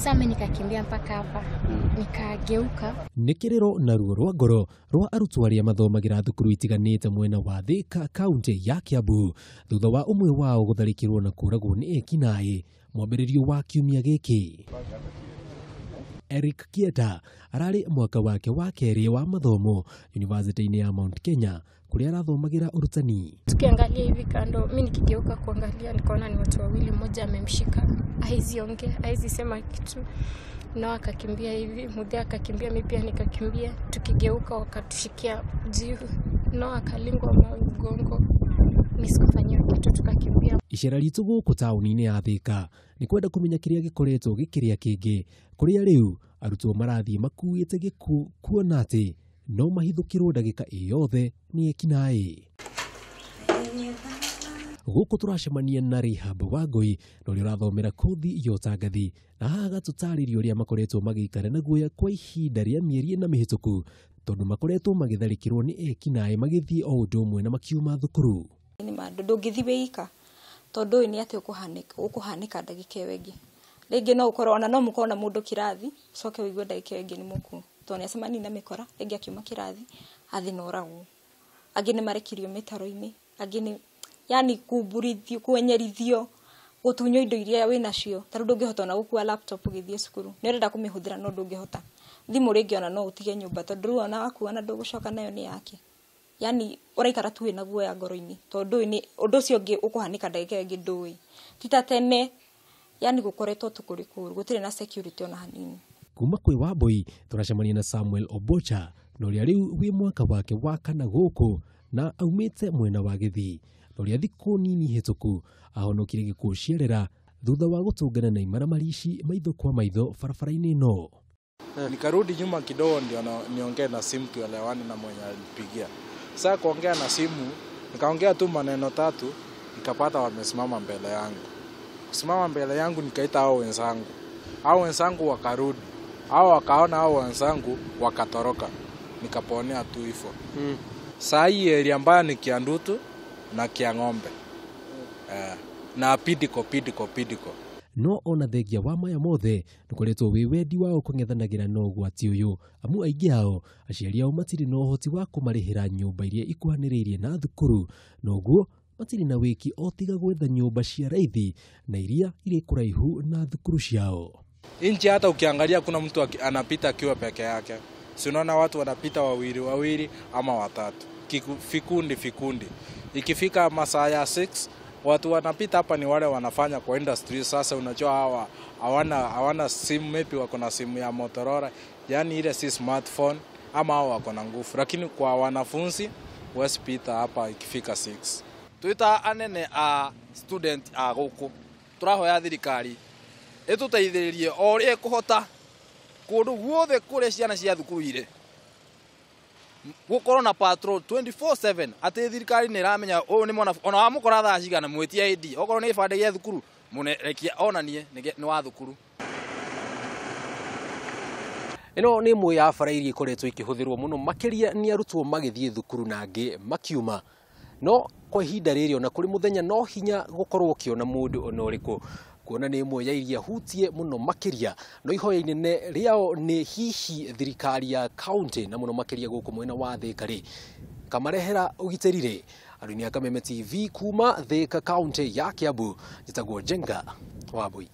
Sasa mimi nikakimbia mpaka hapa. Nikageuka. Nikiriro na ruo rwa ngoro rwa arutwo arĩa mathomagira thukuru itiganĩte mwena wa Thika kaunti ya Kiambu thutha wa umwe wao gũtharĩkĩrwo na kũragwo nĩ ekinaĩ mwambĩrĩrio wa kiumia gĩkĩ. Eric Kieta ararĩ mwaka wake wa kerĩ wa mathomo University-inĩ ya Mount Kenya kũrĩa arathomagira urutani. Tukiangalia hivi kando, mimi nikigeuka kuangalia nikaona ni watu wawili, mmoja amemshika, haiziongea, haizisema kitu. Na akakimbia hivi, mmoja akakimbia, mimi pia nikakimbia. Tukigeuka wakatushikia juu. Na akalingwa mgongo. Nisikufanyia kitu, tukakimbia. Icera ritũ gũkũ taũni-inĩ ya Thika nĩ kwenda kũmenya kĩrĩa gĩkoretwo gĩkĩrĩa kĩngĩ kũrĩa rĩu arutwo marathiĩ makuĩte gĩkuũ kuona atĩ no mahithũkĩrwo ndagĩka ĩyothe nĩ ekinaĩ. Gũkũ tũracemania na Rehab Wangui na ũrĩa ũrathomera kothi ya ũtangathi na haha gatũtarĩrio ũrĩa makoretwo magĩikara na guoya kwa ihinda rĩa mĩeri ĩna mĩhĩtũku tondũ makoretwo magĩtharĩkĩrwo nĩ ekinaĩ magĩthiĩ o ũndũ ũmwe na makiuma thukuru. Ni madodo ngithibeika tondu ni ati ukuhanika ndagika wengi rĩngĩ no ukorwo na no mukona mundu kirathi coke wigwe ndagika wengi ni muku to ni acemani na mikora rĩngĩ akiuma kirathi athi noragwo angĩ ni marekirio mitaro-inĩ angĩ ni yani kuburithio kwenyerithio gutunyo indo iria wina cio taru ndungihota na gukua laptop githie cukuru ni urenda kumihũthĩra no ndungihota thimu rĩngĩ ona no utige nyumba tondu ona wakuwa na ndũgũcoka nayo ni yake. Yani uraikara tu na guoya ngoro-inĩ tondu ni undu ucio ungi ukuhanika ndagika wengi ndui tita tene yani gukoretwo tukuri kuru gutire na security ona hanini. Kuma kwĩ Wambui turacemania na Samuel Obocha na ũrĩa rĩu wĩ mwaka wake wa kana gũkũ na aumĩte mwena wa Gĩthii na ũrĩa thikũ nini hĩtũku ahonokire gĩkuũ Ciarera thutha wa gũtũngana na imaramari ici maitho kwa maitho barabara-inĩ ĩno. Nikarudi nyuma kidogo ndio niongee na simu tuelewani na mwenye alipigia. Sasa kuongea na simu, nikaongea tu maneno tatu, nikapata wamesimama mbele yangu. Kusimama mbele yangu nikaita hao wenzangu. Hao wenzangu wakarudi. Hao wakaona hao wenzangu wakatoroka. Nikaponea tu hivyo. Saa hii area ambayo ni Kiandutu na Kiang'ombe. Na pidiko. No ona thengia wa maya mothe nĩkoretwo wĩ wendi wao kũng'ethanagĩra na ũgwati ũyũ amu aingĩ ao aciari ao matirĩ na ũhoti wa kũmarĩhĩra nyũmba iria ikuhanĩrĩirie na thukuru na ũguo matirĩ na wĩki o tiga gwetha nyũmba cia raithi na iria irĩ kũraihu na thukuru ciao. Nje hata ukiangalia kuna mtu anapita akiwa peke yake. Si unaona watu wanapita wawili ama watatu. Vikundi. Ikifika masaa ya 6 watu wanapita hapa ni wale wanafanya kwa industry. Sasa unajua hawa hawana simu, maybe wako na simu ya Motorola, yani ile si smartphone ama hao wako na nguvu, lakini kwa wanafunzi wasipita hapa ikifika 6. Tuita anene a student a guku turahoya thirikari ituteithĩrĩrie o rie kuhota kundu guothe kuria ciana cia thukuru ire gukorwo na patrol 24/7 ati thirikari ni ramenya o ni mwana ona wa mukora thaa cigana mwetia ID okorwo ni ibande gya thukuru munerekia onanie ni wa thukuru. Ino ni imwe ya bara iria ikoretwo ikihũthĩrwo mũno makĩria ni arutwo magĩthiĩ thukuru na angĩ makiuma. No kwa ihinda rĩrĩ ona kũrĩ mũthenya no hinya gũkorwo ũkĩona mũndũ ona ũrĩkũ kuona nĩ imwe ya iria hutie mũno makĩria no ihoya inene rĩao nĩ hihi thirikari ya kaunti na mũno makĩria gũkũ mwena wa Thika rĩ kamarehera ũgitĩri rĩ. Arũni a Kameme TV kuma Thika kaunti ya Kiambu njĩtagwo Jenga Wambui.